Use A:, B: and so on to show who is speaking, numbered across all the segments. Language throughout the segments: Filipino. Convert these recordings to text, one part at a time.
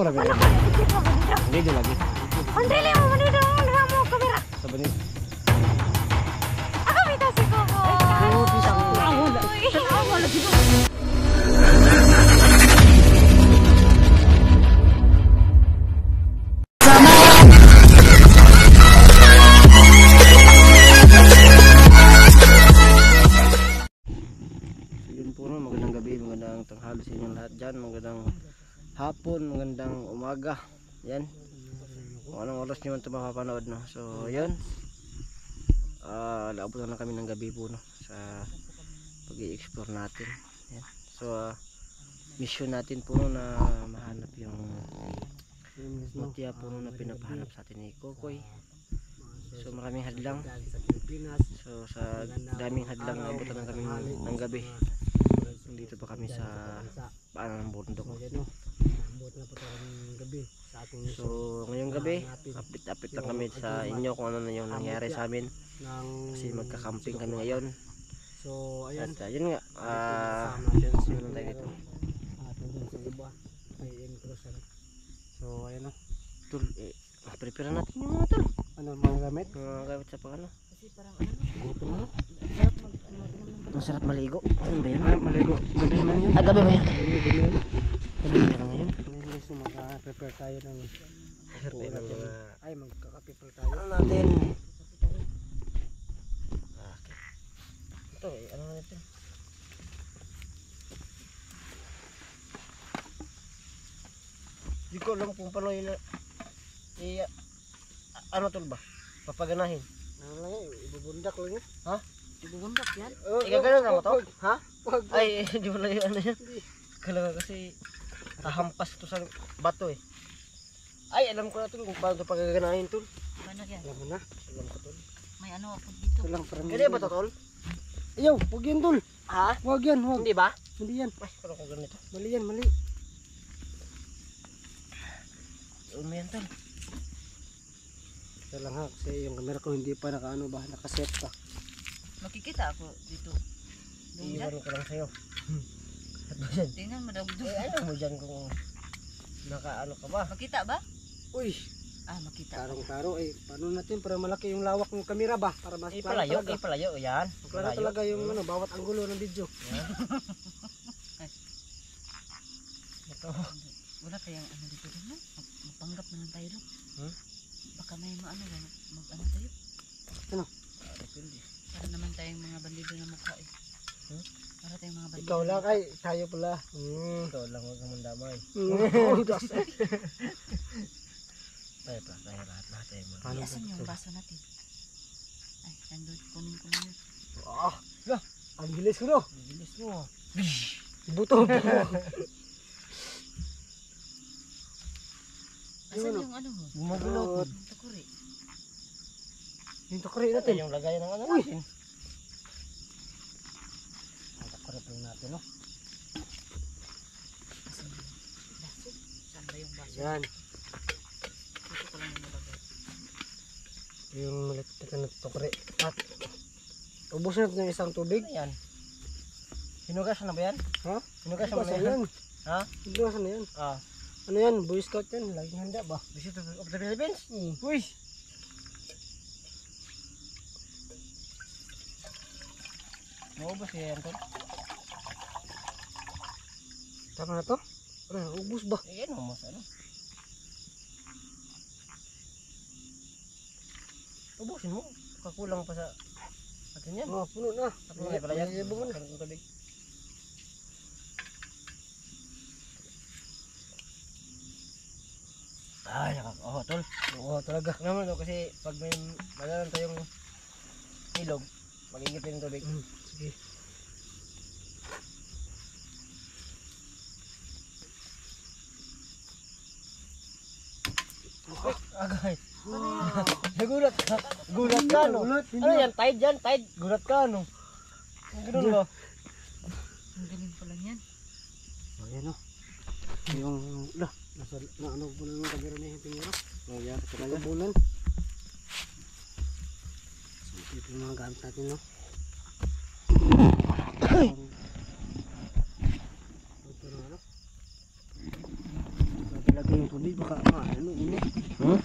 A: lagi. Video lagi.
B: Ang dili mo manito mo kamera.
A: Sabi ni.
B: Ako bitaw si Coco.
A: Oh, pisang.
B: Wala dito.
A: Magandang gabi, magandang tanghali sa inyong lahat dyan, magandang hapon, magandang umaga. Yan, kung anong oras nyo man ito mapapanood, no? So yun, laabot na kami ng gabi po, no? Sa pag-i-explore natin. Yan. So mission natin po, no, na mahanap yung mutya po, no, na pinapahanap sa atin ni Kokoy. So maraming hadlang. So sa daming hadlang, naabutan na kami ng gabi. Dito pa kami sa paanan ng bundok. So ngayong gabi, update lang kami sa inyo kung ano na yung nangyari sa amin. Kasi magka-camping kami ngayon.
C: So ayan,
A: at yun nga, yun tayo dito.
C: So ayan na.
A: Tul, prepare natin yung mga tol.
C: Ano mga gamit?
A: Mga gamit sa pangano.
B: Kasi parang ano?
A: Masarap maligo. Ano ba yan?
C: Maligo. Gabi na yun.
A: Gabi ba yan?
C: Gabi
A: na ngayon.
C: Ngayon so mag-prepare tayo ng ay magkaka-prepare tayo.
A: Ano natin? Ito ano natin? Hindi ko alam kung paano yun. Ano tol ba? Papaganahin.
C: Ano lang yan? Ibubundak lang yan.
A: Ha?
B: Ibubundak yan?
A: Gagano'n lang mo to? Ha? Ay, hindi mo lang yung ano yan. Kailangan kasi kahampas to sa bato eh. Ay, alam ko na tol kung paano ito pagaganahin tol.
B: Paano yan?
C: Alam mo na.
A: Alam ko tol.
B: May ano ako dito.
C: Ito lang parang.
A: Kaya ba to tol?
C: Ayaw, huwag yan tol.
A: Ha?
C: Huwag yan, huwag.
A: Hindi ba?
C: Hindi yan.
A: Ay, parang ko ganito.
C: Mali yan, mali.
A: Umayan tol.
C: Ito lang ha, kasi yung camera ko hindi pa nakaano ba, nakaset pa.
B: Makikita ako dito.
A: Iiwan ko lang sa'yo. At ba dyan?
B: Tingnan mo daw dito.
A: Ano mo dyan kung nakaano ka ba?
B: Makita ba?
C: Uy,
B: Makita.
C: tarong-taro eh. Paano natin para malaki yung lawak ng camera ba? Para mas
A: Ipalayo, ipalayo. Yan.
C: klaro talaga yung ano, bawat anggulo ng video.
A: Yan. Ito.
B: Wala kayang ano dito rin, no? Magpanggap na lang tayo, no? Baka may maano, mag-ano tayo?
C: Ano?
A: Depende.
B: Para naman tayong mga bandido na mukha eh. Para tayong mga bandido.
C: Ikaw lang ay, tayo pala.
A: Ikaw lang, huwag kang mandamay. Tayo pa, tayo lahat tayo mo.
B: Asan yung baso natin? Ay, nandun, kunin ko na yun.
C: Ang bilis ko no.
A: Ang bilis mo.
C: Buto.
B: Asan yung ano mo?
A: Gumagulot.
B: Yung takuri.
C: Yung takuri
A: Ito
C: natin.
A: yung lagay ng ano
C: Uy.
A: natin.
C: Ang takuri po natin no.
B: Asan yung baso? Saan ba yung baso?
C: Yan.
B: Dito ko lang yung nalagay.
C: Yung maliit na takuri. At ubos natin yung isang tubig.
A: Ano yan? Hinugasan na ba yan?
C: Ha?
A: Hinugasan mo na
C: Hinugasan
A: yan?
C: yan.
A: Ha?
C: Hinugasan na yan. Ano yan? Boy Scout yan. Laging handa ba?
A: Visit of the Philippines?
C: Uy!
A: Maubos yan tol.
C: Tama na to? Ano? Ubus ba?
A: Eh, ano mo sa ano? Ubusin mo. Kakulang pa sa atin yan.
C: Puno na.
A: Tapos na pala yan.
C: Ibang na.
A: Ang tubig. Ay, tol.
C: Oo talaga.
A: Naman no, kasi pag may magalan tayong ilog, magigit yung tubig.
C: Sige.
A: Agay. Nagulat ka. Gulat ka, no? Ano yan? Tide yan? Tide? Gulat ka, no? Ganun ba?
B: Ang galing pala yan.
C: Ayan o. Yung, nasa, na ano po na yung kamera na yung tingin.
A: Yan,
C: Tabunan. So, ito yung mga gamit natin, no? Ito na, ano? Lagay yung kundi baka ano ini.
A: Hmm?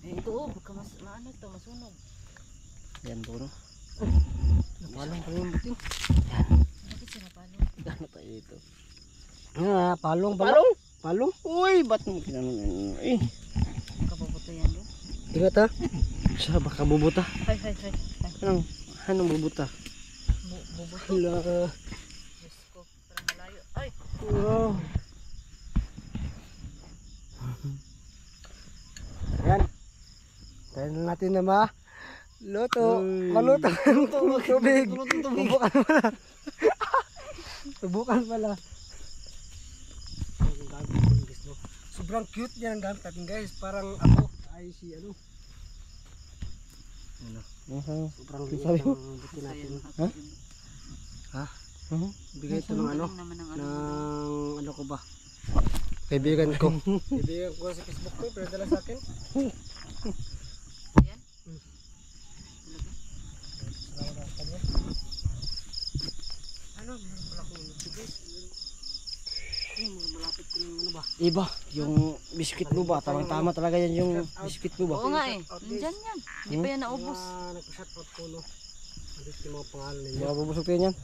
B: Eh, ito oh, baka maano to, masunog.
A: Yan po no.
C: Napalong pa yung butin.
B: Bakit sila palo?
A: Ano tayo dito?
C: Palong pala.
A: Palong?
C: Palong.
A: Uy, ba't mo kinanon yan? Eh,
B: Kapabuto yan no?
C: Ingat ha.
A: siya baka bubuta.
B: Hay.
A: Anong bubuta?
B: Bubuto.
C: Hala.
B: Diyos ko, parang malayo. Ay!
C: Wow. Yan. Tayo na natin na luto.
A: Uy.
C: Maluto. Tubig. Tubukan pala. Tubukan pala. Sobrang cute niya ang gamit natin guys. Parang ako ay si ano. Sobrang liit
A: Sabi mo?
C: ang buti natin.
A: Ha?
C: Ha?
A: Uh-huh.
C: Bigay ito ng ano.
B: Naman ng
C: Ng ano ko ba? Kaibigan ko. Kaibigan ko sa Facebook ko. Pero dala sa akin.
B: Yan?
C: Salamat sa kanya. Ano? Meron pala akong nagbigay. Malapit ko ng ano ba?
A: Iba, yung biscuit mo ba? Tamang-tama talaga yan yung biscuit mo ba?
B: Oo nga eh. Nandyan yan. Hindi pa yan naubos.
C: Nagpa-shoutout ko no. Andito yung mga pangalan ninyo.
A: Mga bubusog tayo yan.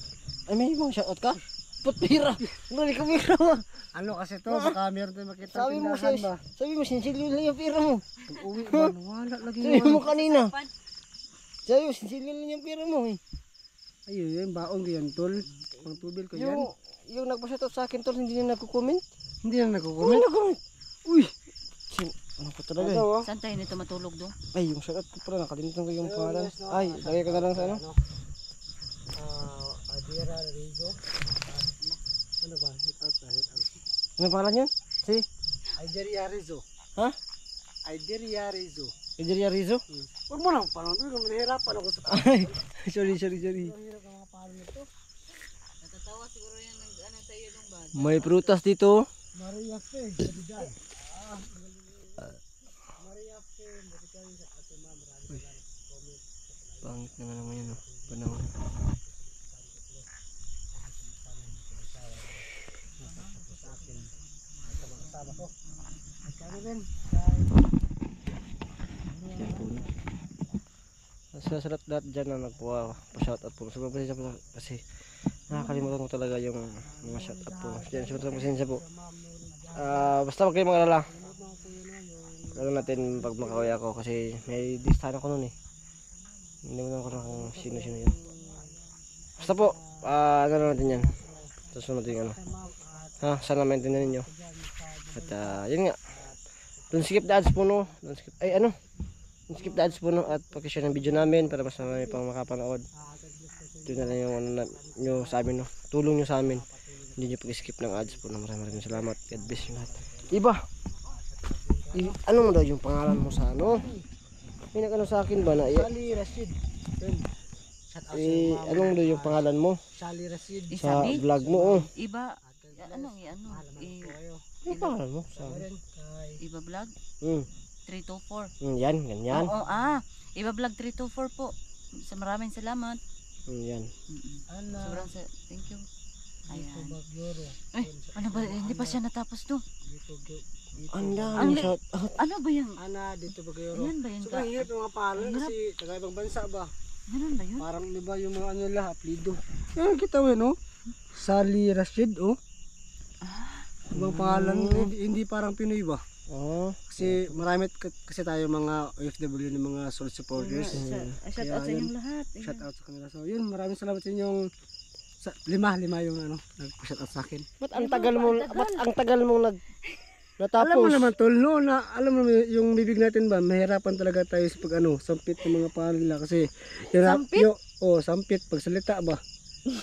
A: Ay, may mga shoutout ka? Put pira! Hindi ka pira mo!
C: Ano kasi to? Baka meron tayo makita
A: Sabi mo
C: tindahan
A: siya,
C: ba?
A: sabi mo, sinsilyo lang yung pira mo.
C: Pag-uwi ba? Wala lagi
A: Sabi mo
C: naman.
A: kanina. Sabi mo, sinsilyo lang yung pira mo eh.
C: Ayun, yung baong diyan tol. Pang tubil ko yan.
A: Yung nagpa-shoutout sa akin tol, hindi na nagko-comment.
C: Hindi na
A: Comment?
C: nagko-comment.
A: Nag-comment. Uy! Ano ko talaga eh.
C: Ano?
B: Saan tayo nito matulog dong?
A: Ay, yung shoutout ko pala, nakalimutan ko yung pangalan. Ay, lagay ko na lang sa ano.
C: Adira Rizo. Ano ba? Hit out.
A: Ano pangalan yan? Si?
C: Ideria Rizo.
A: Ha?
C: Ideria Rizo.
A: Idria Rizzo?
C: Huwag mo lang paano. Manihirapan ako sa
A: Ay, sorry.
C: Hirap ang mga paano nito.
B: Natatawa siguro yan ng ano sa iyo dong ba?
A: May prutas dito.
C: Maria Fe. Sadidan. Maria Fe. Marikain sa ate ma. Maraming salamat.
A: Pangit naman naman yun, oh. Panahon.
C: Kasama ko. Magkano din?
A: Yan po, no. Sa lahat dyan na nagpa-shoutout po. Sobrang pasensya po kasi nakakalimutan ko talaga yung mga shoutout po. Yan, sobrang pasensya po. Basta wag kayong mag-alala. Ano natin pag makawaya ko kasi may listahan ako nun eh. Hindi mo naman ko na kung sino-sino yun. Basta po, ano natin yan. Susunod yung ano. Sana maintindihan ninyo. At yun nga. Don't skip the ads po no. Don't skip the ads po no. At pag-share ng video namin para mas marami pang makapanood. Ito na lang yung ano nyo sa amin no. Tulong nyo sa amin. Hindi nyo pag-skip ng ads po no. Maraming salamat. God bless you lahat. Iba. Ano mo daw yung pangalan mo sa ano? May nag-ano sa akin ba na
C: Sally Rashid. Shout out sa
A: anong daw yung pangalan mo
C: Sally Rashid.
A: sa
B: Isabi?
A: vlog mo oh.
B: Iba. Ano?
A: Yung pangalan mo sa
B: Iba vlog? 324.
A: yan, ganyan.
B: Oo, Iba vlog 324 po. Maraming salamat.
A: Yan.
C: Ana.
B: Sobrang thank you. Ayan.
C: Bagyoro.
B: Ay, ano ba? Hindi pa siya natapos to.
A: Ang dami
B: Ang-
A: shout out.
B: Ano ba yan?
C: Ana dito Bagyoro.
B: Yan ba yan?
C: Sobrang hirap yung mga pangalan
B: Ang hirap.
C: kasi taga ibang bansa ba?
B: Ganun ba yun?
C: Parang di ba yung mga ano nila, apelido. Yan kita mo no? Sally Rashid oh. Ibang pangalan hindi parang Pinoy ba?
A: Oh.
C: Kasi marami kasi tayo mga OFW ng mga soul supporters.
B: Shout out sa inyong lahat. Ayan.
C: Shout out sa kanila. So yun, maraming salamat sa inyong lima yung ano, nag-shout out sa akin.
A: Ba't ang tagal mo natapos?
C: Alam mo naman tol, no, alam mo yung bibig natin ba, mahirapan talaga tayo sa pag ano, sampit ng mga pangalan nila kasi
B: Sampit?
C: sampit pagsalita ba.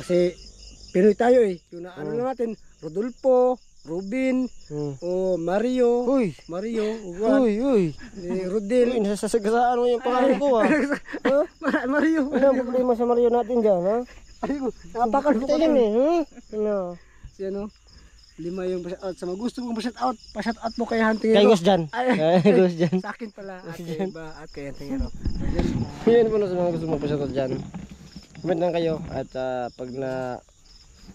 C: Kasi Pinoy tayo eh. Yung ano lang natin, Rodolfo, Rubin, Mario, Juan, Rodel.
A: Uy, nasasagasaan mo yung pangalan ko ah.
C: Mario.
A: Ano ang problema sa Mario natin dyan ha?
C: Napakalbo ko
A: Ito yun
C: na.
A: eh. Ano?
C: Si ano, lima yung pa-shout out. Sa mga gusto mong pa-shout out mo kay Hunting
A: Kay
C: Hero.
A: Gus dyan. Kay Gus dyan.
C: Sa akin pala, at kay iba, at kay Hunting Hero.
A: Yan po na sa mga gusto mo pa-shoutout dyan. Comment lang kayo at pag na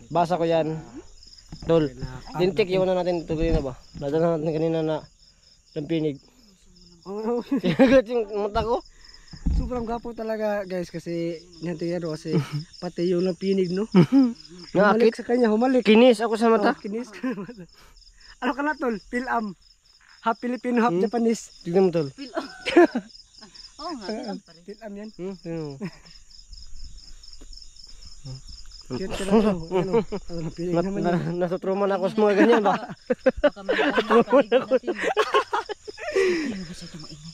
A: basa ko yan, Tol, lintik yung na natin ito kanina ba? Nadala natin kanina na lampinig.
C: Oo.
A: Tinagat yung mata ko.
C: Sobrang gwapo talaga guys kasi nantiyan kasi pati yung lampinig no.
A: Nakakit.
C: Humalik sa kanya, humalik.
A: Kinis ako sa mata.
C: Oh, kinis ka na mata. Ano ka na tol? Pilam. Half Filipino, half Japanese.
A: Tignan mo tol.
B: Oo nga, bilang pa rin.
C: Pilam yan.
A: Tignan mo.
C: Cute ka na to. Ano? Ano lampinig naman yan.
A: Nasa trauma na ako sa mga ganyan ba?
B: Baka may ano paligid natin. Hindi mo masyado maingay.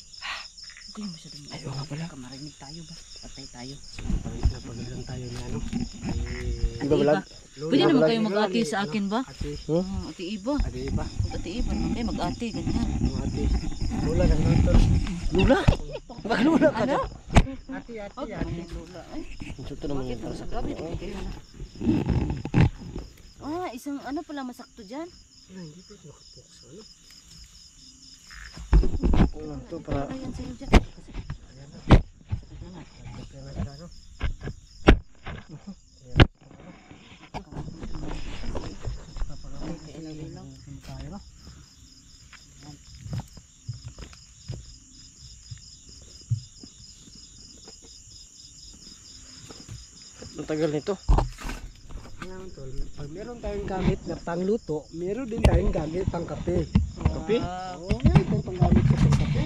B: Hindi mo masyado maingay.
A: Ayaw nga pala.
B: Baka marinig tayo ba? Patay tayo.
C: Napagalang tayo na ano.
A: Di ba vlog?
B: Pwede naman kayo mag-ati sa akin ba?
C: Ate.
B: Ati Iba.
C: Ate iba.
B: Ati Iba naman kayo mag-ati. Ganyan.
C: Ate. Lula ng tol.
A: Lula? Maglula ka dyan.
C: Ate, ate,
B: Huwag
C: ate.
B: naman lula. Ay,
A: Ito naman
B: bakit
A: yung para sa
B: naman? Grabe din kayo na. Isang ano pala masakto dyan?
C: Wala, hindi pwede nakapokus. Ano?
A: Ito para
B: Ayan sa'yo dyan.
A: ang tagal nito.
C: Ngayon tol, pag meron tayong gamit na pangluto, meron din tayong gamit pang kape.
A: Kape?
C: Oo, meron tayong panggamit sa pang kape.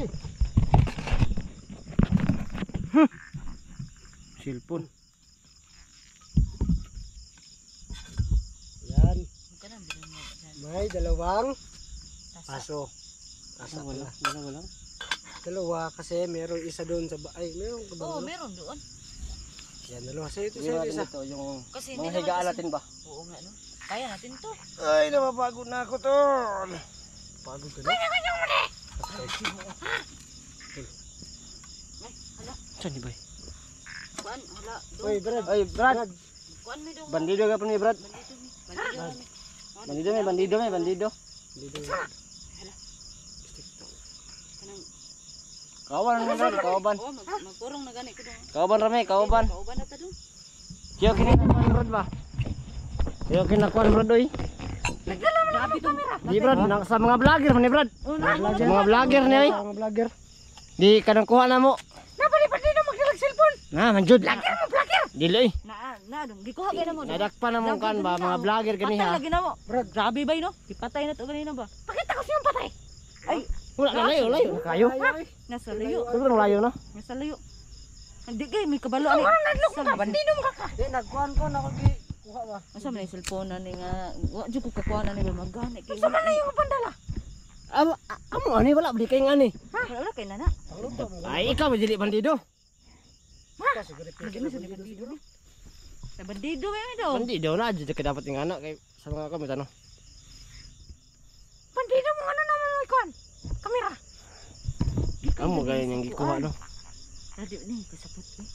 A: Cellphone.
C: Yan,
B: Huwag ka na, bilang mo dyan.
C: may dalawang
B: Tasa.
C: aso. Tasa
A: Wala,
C: pala.
A: wala.
C: Dalawa kasi meron isa doon sa ay meron ka ba?
B: Oo,
C: ano?
B: meron doon.
C: Yan dalawa. Sa ito,
A: Ito
C: sa isa.
A: ito yung
B: Kasi hindi
A: mga
B: naman
A: higaan
B: kasi-
A: natin ba?
B: Oo nga, no? Kaya natin to.
A: Ay, napapagod na ako tol.
C: Pagod ka na.
A: Saan ni bay?
B: Kuan, hala,
C: Oy,
B: doon.
C: Brad.
A: Ay, Brad.
B: Kuan may doon.
A: Bandido ka pa ni Brad.
B: Bandido mi. Bandido mi.
A: Bandido may, bandido may, bandido.
C: Dito.
B: Kanang,
A: Kawan naman Brad, kawaban.
B: oh, magpurong na gani ko doon.
A: Kawaban rame, kawaban.
B: Kauban na ta doon.
A: Kaya kinakuan Brad ba? Kaya kinakuan Brad oy.
B: Grabe doon.
A: Di Brad, sa mga vlogger man ni Brad.
B: Oh,
A: Sa mga vlogger niya ay.
C: Mga vlogger.
A: Di kanang kuha na mo.
B: Nabali pa din magdalag cellphone.
A: Na, manjud. Vlogger mo, vlogger. Dili oy.
B: Na dong, gikuha kay na mo.
A: Nadakpa na mo kan ba mga vlogger
B: Patay
A: ganiha.
B: lagi na mo. Brad, grabe ba no? Ipatay na to ganina ba? Pakita ko siyang patay. Ay,
A: Wala na layo, layo. Kayo.
B: nasa layo.
A: Sobrang layo na.
B: Nasa layo. Hindi kay may kabalo ani. Wala nagluko ka bandido mo ka.
C: Di nagkuhan ko na gi kuha ba.
B: Asa man yung cellphone na ni nga. Wa jud ko kakuha na ni ba magani kay. Asa man yung pandala?
A: Amo ani wala beli kay ngani.
B: Wala kay nana.
A: Ay ikaw dili bandido.
B: Lagi mo sa bandido ni. Sa bandido may do.
A: Bandido na aja ka dapat yung anak kay sa mga kami tanong.
B: Bandido mo ano naman mo ikon? Kamera.
A: Amo gaya yang gikuha no.
B: Radio ni kasabot ni.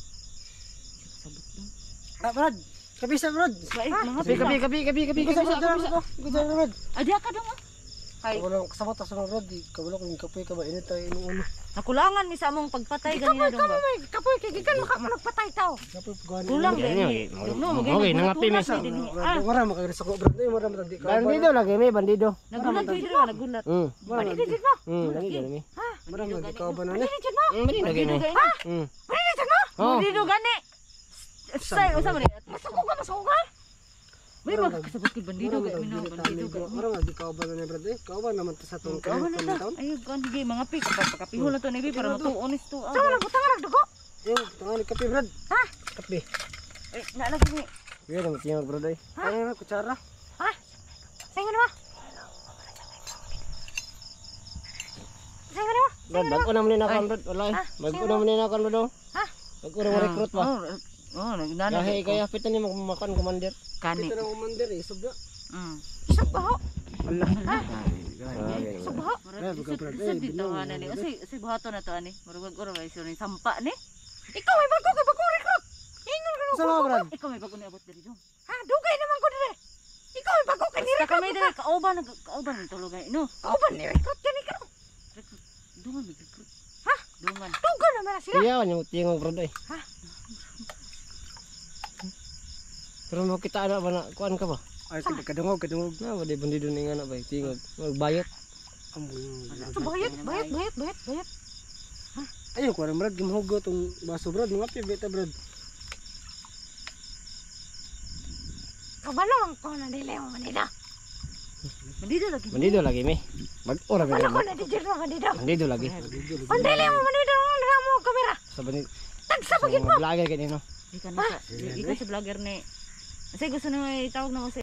B: Kasabot dong.
C: Ah, Brad. Kabisa, Brad.
B: Bait mga
A: Kapi.
C: Kabisa, Brad.
B: Adi ka dong. Kay
C: Wala kasabot sa mga Brad. Kabalo kung kapoy ka ba init tayo inuuno.
B: nakulangan mi sa among pagpatay ganina dong ba.
C: Kapoy kay gikan maka managpatay tao. Kapoy kuhan.
B: Kulang
A: Yan,
B: din.
A: yan.
B: No,
A: Okay, nangapi mi sa.
C: Mara makagira sa ko, Brad. Ay mara matagdi ka.
A: Bandido lagi may bandido.
B: Nagulat ko dito nagulat.
C: Bandido
B: dito mo.
A: Bandido lagi.
C: Mara matagdi ka ba na ni?
A: Bandido lagi ni. Oh.
B: Bandido gani. Say, usa man ni. Masako ka. May magkasabot kay bandido kay minang bandido kay.
C: Mara matagdi ka ba na ni, Brad? Ka ba naman sa tong
B: Kawan na ta.
C: taon?
B: Ayo kan higay mga pi kapapihol na to ni para matuonis to.
C: Sama lang butang nagdugo. Eh, tangan kape, Brad. Ha? Kape.
B: Eh, nalagi ni.
A: Kuya nang tingog bro doy.
C: Ano na kutsara?
B: Ha? Sayo na ba? Sayo na ba?
A: Brad, bago na muna kan Brad. Wala. Bago na muna kan Brad.
B: Ha?
A: Bago na recruit ba?
B: Oh, nagnana.
A: Dahil kaya pitan ni makan commander.
B: Kani.
C: Ito na commander eh, sobra.
B: Subaho.
A: Allah.
B: Subaho.
C: buka, Brad.
B: Sa dito ana ni. Usi buhaton na to ani. Murag oro ba iso ni sampa ni. Ikaw may bago recruit. Ingon ka
C: Sama, Brad.
B: Ikaw may bago ni abot diri dong.
C: Ha, dugay naman ko dire. Ikaw ay bago ka
B: Basta kami diri kauban ng tulogay no.
C: Kauban ni recruit yan ikaw.
B: Dungan may recruit. Ha? Dungan.
C: Dugan naman na sila.
A: Iya yung tingog bro doy.
C: Ha?
A: Pero mo kita ana ba na kuan ka ba?
C: Ay, kadungog.
A: Na, wala bandido na nga na ba? Tingog. Magbayot.
B: Ito, bayat.
C: Ayun, kuha na brad, gimhugo itong baso brad. Mga pibita brad.
D: Kabalong ko na dili mo manida.
B: Bandido lagi.
A: Bandido lagi mi. Mag-ora ba
D: Wala ko
A: na?
D: na di mo manida.
A: Bandido lagi.
D: Kung dili mo manida, wala mo kamera.
A: Sa bandido.
D: Tagsa
A: Sa
D: pagid mo.
A: mga vlogger kanino.
B: Di ka na sa vlogger ni. Kasi gusto na itawag na mo sa